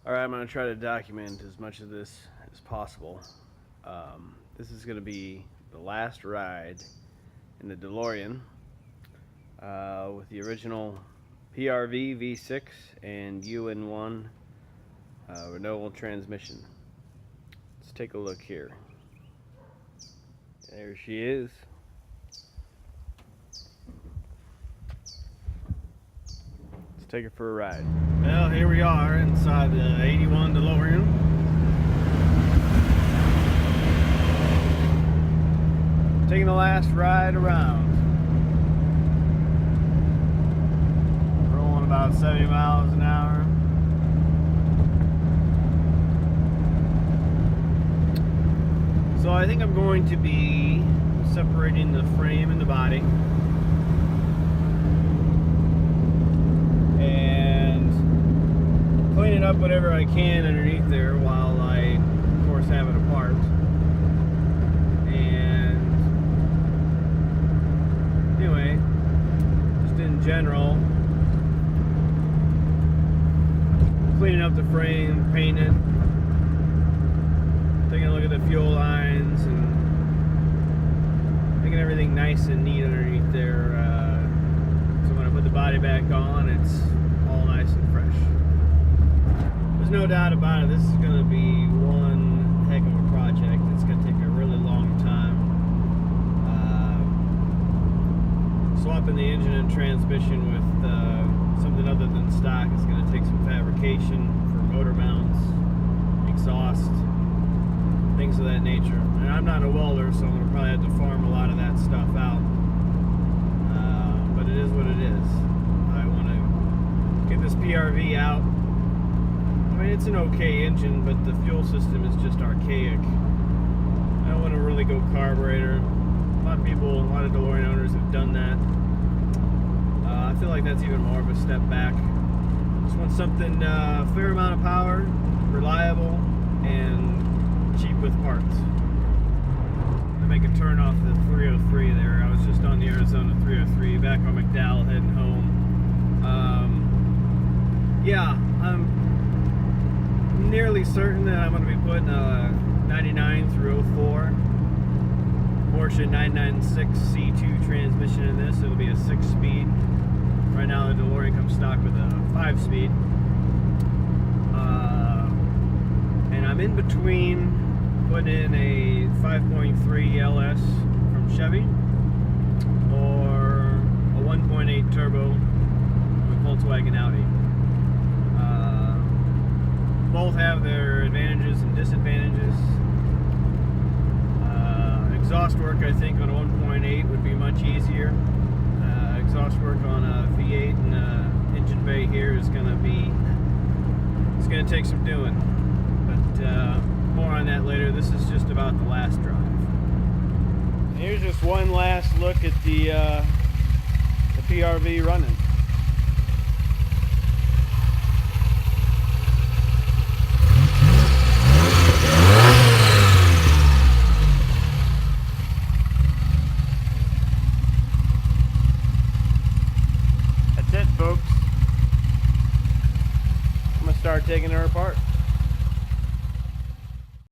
Alright, I'm going to try to document as much of this as possible. This is going to be the last ride in the DeLorean with the original PRV V6 and UN1 renewable transmission. Let's take a look here. There she is. Let's take her for a ride. Well, here we are inside the 81 DeLorean. Taking the last ride around. Rolling about 70 miles an hour. So I think I'm going to be separating the frame and the body. And cleaning up whatever I can underneath there while I, of course, have it apart. Anyway, just in general, cleaning up the frame, painting it, taking a look at the fuel lines, and making everything nice and neat underneath there. So when I put the body back on, it's all nice and fresh. There's no doubt about it, this is going to be one heck of a project. It's going to take a really long time. Swapping the engine and transmission with something other than stock is going to take some fabrication for motor mounts, exhaust, things of that nature. And I'm not a welder, so I'm going to probably have to farm a lot of that stuff out. But it is what it is. I want to get this PRV out. I mean, it's an okay engine, but the fuel system is just archaic. I don't want to really go carburetor. A lot of people, a lot of DeLorean owners have done that. I feel like that's even more of a step back. Just want something fair amount of power, reliable, and cheap with parts. I make a turn off the 303 there. I was just on the Arizona 303 back on McDowell heading home. Yeah, I'm nearly certain that I'm going to be putting a 99 through 04 Porsche 996 C2 transmission in this. It'll be a 6-speed. Right now the DeLorean comes stock with a 5-speed. And I'm in between putting in a 5.3 LS from Chevy or a 1.8 turbo with Volkswagen Audi. Both have their advantages and disadvantages. Exhaust work, I think, on a 1.8 would be much easier. Exhaust work on a V8 and engine bay here is going to be, it's going to take some doing. But more on that later. This is just about the last drive. Here's just one last look at the PRV running. That's it, folks. I'm gonna start taking her apart.